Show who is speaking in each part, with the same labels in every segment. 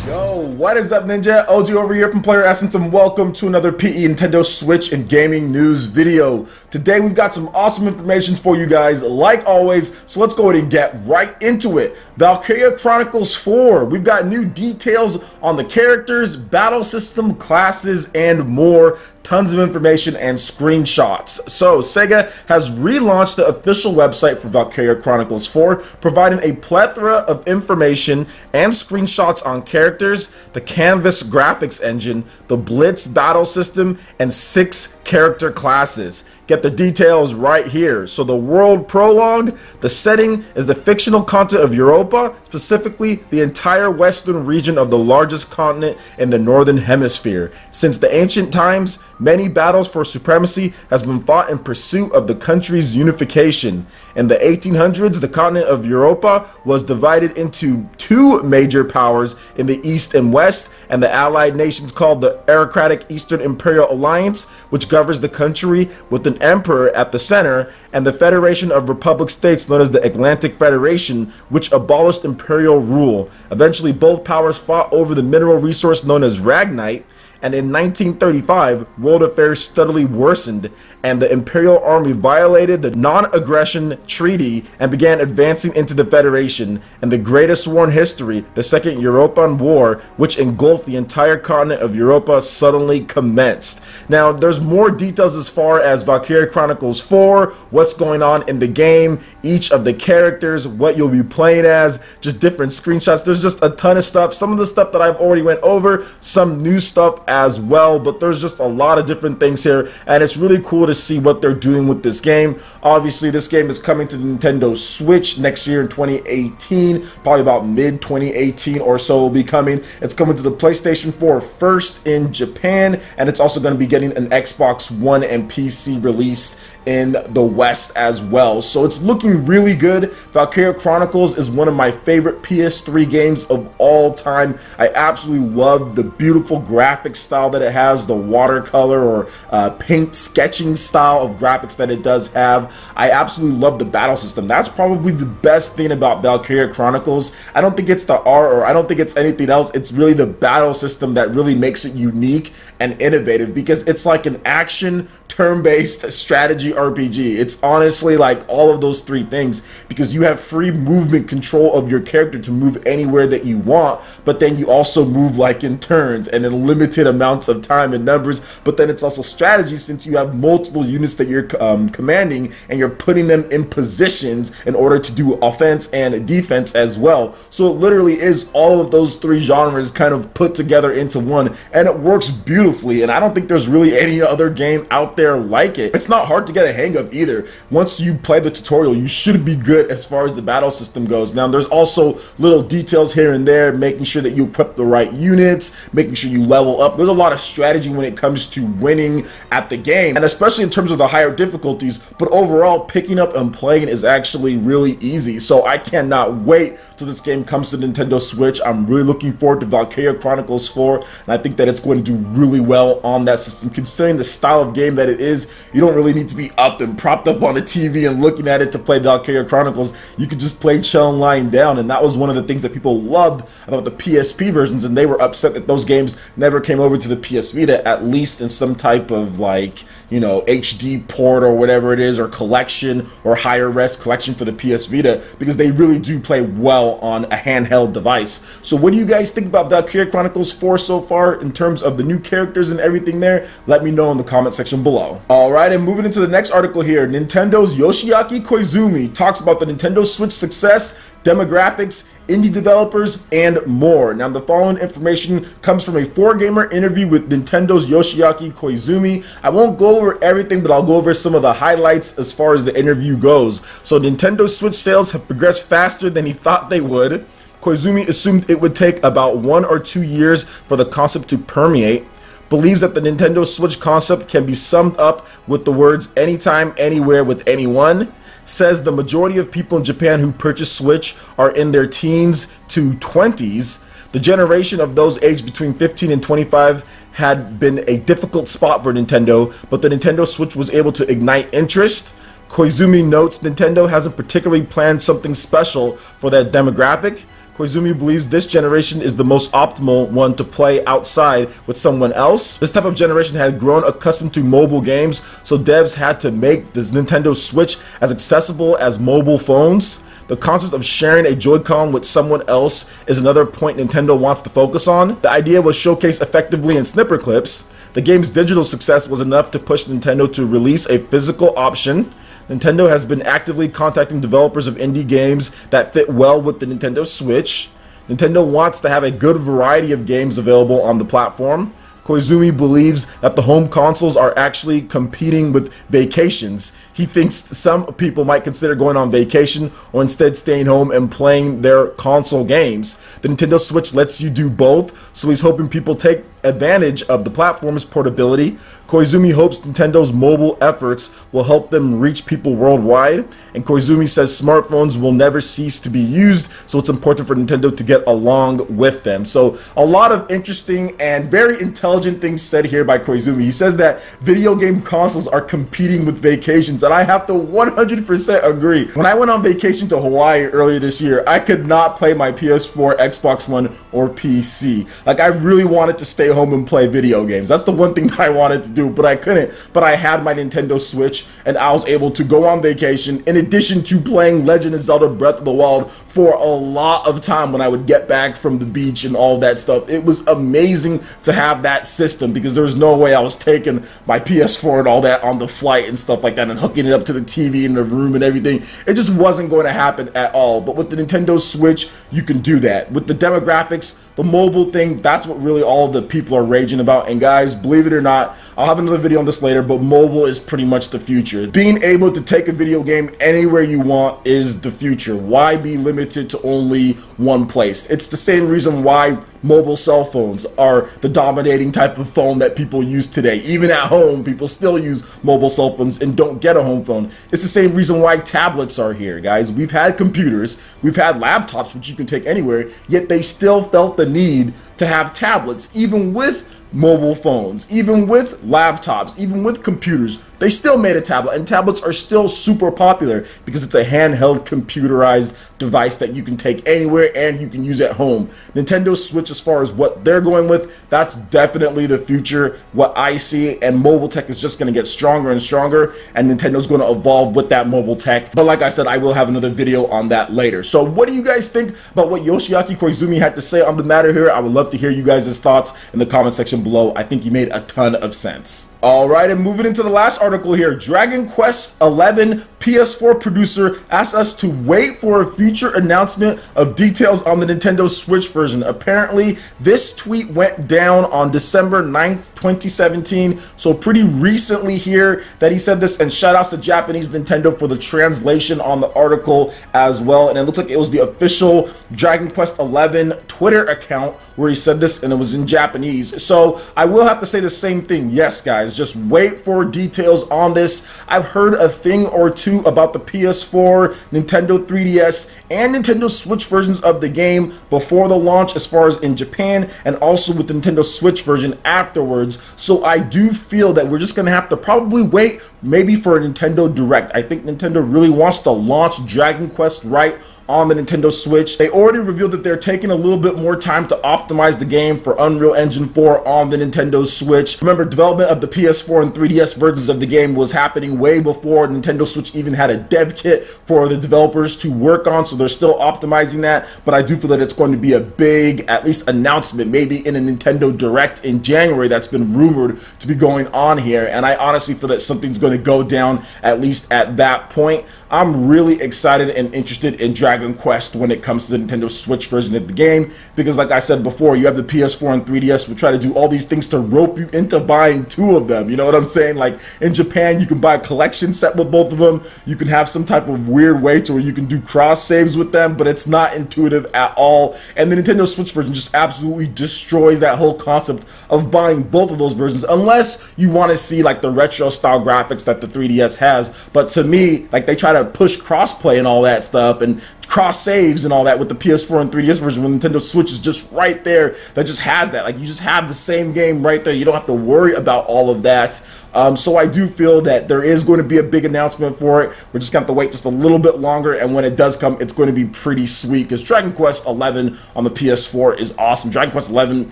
Speaker 1: Yo, what is up, Ninja? OG over here from Player Essence, and welcome to another PE Nintendo Switch and gaming news video. Today we've got some awesome information for you guys, like always, so let's go ahead and get right into it. Valkyria Chronicles 4, we've got new details on the characters, battle system, classes, and more. Tons of information and screenshots. So, SEGA has relaunched the official website for Valkyria Chronicles 4, providing a plethora of information and screenshots on characters, the Canvas graphics engine, the Blitz battle system, and 6 character classes. Get the details right here. So the world prologue, the setting is the fictional continent of Europa, specifically the entire western region of the largest continent in the northern hemisphere. Since the ancient times, many battles for supremacy has been fought in pursuit of the country's unification. In the 1800s, the continent of Europa was divided into 2 major powers in the east and west, and the allied nations called the Aristocratic Eastern Imperial Alliance, which governs the country with an emperor at the center, and the Federation of Republic States known as the Atlantic Federation, which abolished imperial rule. Eventually, both powers fought over the mineral resource known as Ragnite, and in 1935, world affairs steadily worsened, and the Imperial Army violated the Non-Aggression Treaty and began advancing into the Federation. And the greatest war in history, the Second European War, which engulfed the entire continent of Europa, suddenly commenced. Now, there's more details as far as Valkyria Chronicles 4, what's going on in the game, each of the characters, what you'll be playing as, just different screenshots. There's just a ton of stuff. Some of the stuff that I've already went over, some new stuff as well, but there's just a lot of different things here, and it's really cool to see what they're doing with this game. Obviously, this game is coming to the Nintendo Switch next year in 2018, probably about mid 2018 or so will be coming. It's coming to the PlayStation 4 first in Japan, and it's also going to be getting an Xbox One and PC release in the West as well. So it's looking really good. Valkyria Chronicles is one of my favorite PS3 games of all time. I absolutely love the beautiful graphics style that it has, the watercolor or paint sketching style of graphics that it does have. I absolutely love the battle system. That's probably the best thing about Valkyria Chronicles. I don't think it's the art, or I don't think it's anything else. It's really the battle system that really makes it unique and innovative, because it's like an action turn-based strategy RPG. It's honestly like all of those 3 things, because you have free movement control of your character to move anywhere that you want, but then you also move like in turns and in limited amounts of time and numbers. But then it's also strategy, since you have multiple units that you're commanding, and you're putting them in positions in order to do offense and defense as well. So it literally is all of those 3 genres kind of put together into one, and it works beautifully, and I don't think there's really any other game out there like it. It's not hard to get a hang of either. Once you play the tutorial, you should be good as far as the battle system goes. Now, there's also little details here and there, making sure that you equip the right units, making sure you level up. There's a lot of strategy when it comes to winning at the game, and especially in terms of the higher difficulties, but overall, picking up and playing is actually really easy. So I cannot wait till this game comes to Nintendo Switch. I'm really looking forward to Valkyria Chronicles 4, and I think that it's going to do really well on that system. Considering the style of game that it is, you don't really need to be up and propped up on a TV and looking at it to play Valkyria Chronicles. You could just play chill and lying down, and that was one of the things that people loved about the PSP versions, and they were upset that those games never came over to the PS Vita, at least in some type of, like, you know, HD port or whatever it is, or collection, or higher res collection for the PS Vita, because they really do play well on a handheld device. So what do you guys think about Valkyria Chronicles 4 so far in terms of the new characters and everything there? Let me know in the comment section below. Alright, and moving into the next article here, Nintendo's Yoshiaki Koizumi talks about the Nintendo Switch success, demographics, indie developers, and more. Now, the following information comes from a 4Gamer interview with Nintendo's Yoshiaki Koizumi. I won't go over everything, but I'll go over some of the highlights as far as the interview goes. So, Nintendo Switch sales have progressed faster than he thought they would. Koizumi assumed it would take about 1 or 2 years for the concept to permeate. Believes that the Nintendo Switch concept can be summed up with the words anytime, anywhere, with anyone. Says the majority of people in Japan who purchase Switch are in their teens to 20s. The generation of those aged between 15 and 25 had been a difficult spot for Nintendo, but the Nintendo Switch was able to ignite interest. Koizumi notes Nintendo hasn't particularly planned something special for that demographic. Koizumi believes this generation is the most optimal one to play outside with someone else. This type of generation had grown accustomed to mobile games, so devs had to make the Nintendo Switch as accessible as mobile phones. The concept of sharing a Joy-Con with someone else is another point Nintendo wants to focus on. The idea was showcased effectively in snipper clips. The game's digital success was enough to push Nintendo to release a physical option. Nintendo has been actively contacting developers of indie games that fit well with the Nintendo Switch. Nintendo wants to have a good variety of games available on the platform. Koizumi believes that the home consoles are actually competing with vacations. He thinks some people might consider going on vacation or instead staying home and playing their console games. The Nintendo Switch lets you do both, so he's hoping people take advantage of the platform's portability. Koizumi hopes Nintendo's mobile efforts will help them reach people worldwide, and Koizumi says smartphones will never cease to be used, so it's important for Nintendo to get along with them. So a lot of interesting and very intelligent things said here by Koizumi. He says that video game consoles are competing with vacations, and I have to 100% agree. When I went on vacation to Hawaii earlier this year, I could not play my PS4, Xbox One, or PC. Like, I really wanted to stay home and play video games. That's the one thing that I wanted to do, but I couldn't. But I had my Nintendo Switch, and I was able to go on vacation in addition to playing Legend of Zelda Breath of the Wild for a lot of time when I would get back from the beach and all that stuff. It was amazing to have that system because there was no way I was taking my PS4 and all that on the flight and stuff like that and hooking it up to the TV in the room and everything. It just wasn't going to happen at all. But with the Nintendo Switch, you can do that. With the demographics, the mobile thing, that's what really all the people are raging about. And guys, believe it or not, I'll have another video on this later, but mobile is pretty much the future. Being able to take a video game anywhere you want is the future. Why be limited to only one place? It's the same reason why mobile cell phones are the dominating type of phone that people use today. Even at home, people still use mobile cell phones and don't get a home phone. It's the same reason why tablets are here, guys. We've had computers, we've had laptops, which you can take anywhere, yet they still felt the need to have tablets, even with mobile phones, even with laptops, even with computers. They still made a tablet, and tablets are still super popular because it's a handheld computerized device that you can take anywhere and you can use at home. Nintendo Switch, as far as what they're going with, that's definitely the future, what I see, and mobile tech is just going to get stronger and stronger, and Nintendo's going to evolve with that mobile tech. But like I said, I will have another video on that later. So what do you guys think about what Yoshiaki Koizumi had to say on the matter here? I would love to hear you guys' thoughts in the comment section below. I think he made a ton of sense. Alright, and moving into the last article here, Dragon Quest XI PS4 producer asks us to wait for a future announcement of details on the Nintendo Switch version. Apparently, this tweet went down on December 9th, 2017, so pretty recently here that he said this, and shout outs to Japanese Nintendo for the translation on the article as well. And it looks like it was the official Dragon Quest XI Twitter account where he said this, and it was in Japanese. So I will have to say the same thing. Yes, guys, just wait for details on this. I've heard a thing or two about the PS4, Nintendo 3DS, and Nintendo Switch versions of the game before the launch, as far as in Japan, and also with the Nintendo Switch version afterwards. So I do feel that we're just gonna have to probably wait maybe for a Nintendo Direct. I think Nintendo really wants to launch Dragon Quest right on the Nintendo Switch. They already revealed that they're taking a little bit more time to optimize the game for Unreal Engine 4 on the Nintendo Switch. Remember, development of the PS4 and 3DS versions of the game was happening way before Nintendo Switch even had a dev kit for the developers to work on, so they're still optimizing that. But I do feel that it's going to be a big, at least, announcement, maybe in a Nintendo Direct in January that's been rumored to be going on here. And I honestly feel that something's going to go down at least at that point. I'm really excited and interested in Dragon Quest when it comes to the Nintendo Switch version of the game, because like I said before, you have the PS4 and 3DS. We try to do all these things to rope you into buying two of them. You know what I'm saying? Like in Japan, you can buy a collection set with both of them. You can have some type of weird way to where you can do cross saves with them, but it's not intuitive at all. And the Nintendo Switch version just absolutely destroys that whole concept of buying both of those versions, unless you want to see like the retro style graphics that the 3DS has. But to me, like, they try to push crossplay and all that stuff and cross saves and all that with the PS4 and 3DS version, when Nintendo Switch is just right there that just has that. Like, you just have the same game right there. You don't have to worry about all of that. So I do feel that there is going to be a big announcement for it. We're just going to have to wait just a little bit longer, and when it does come, it's going to be pretty sweet, because Dragon Quest 11 on the PS4 is awesome. Dragon Quest 11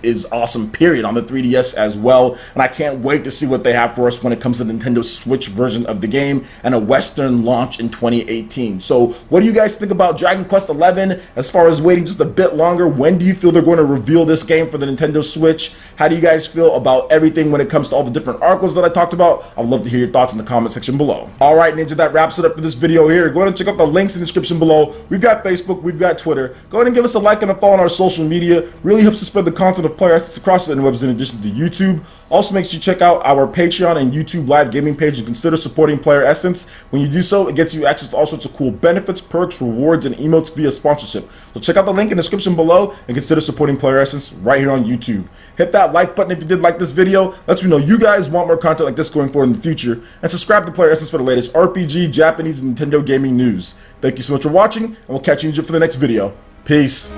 Speaker 1: is awesome, period, on the 3DS as well, and I can't wait to see what they have for us when it comes to the Nintendo Switch version of the game and a Western launch in 2018. So what do you guys think about Dragon Quest 11 as far as waiting just a bit longer? When do you feel they're going to reveal this game for the Nintendo Switch? How do you guys feel about everything when it comes to all the different articles that I talked about? I'd love to hear your thoughts in the comment section below. Alright, Ninja, that wraps it up for this video here. Go ahead and check out the links in the description below. We've got Facebook, we've got Twitter. Go ahead and give us a like and a follow on our social media. Really helps to spread the content of Player Essence across the interwebs in addition to YouTube. Also, make sure you check out our Patreon and YouTube live gaming page and consider supporting Player Essence. When you do so, it gets you access to all sorts of cool benefits, perks, rewards, and emotes via sponsorship. So check out the link in the description below and consider supporting Player Essence right here on YouTube. Hit that like button if you did like this video. Lets me know you guys want more content like this going forward in the future. And subscribe to Player Essence for the latest RPG, Japanese, and Nintendo gaming news. Thank you so much for watching, and we'll catch you for the next video. Peace.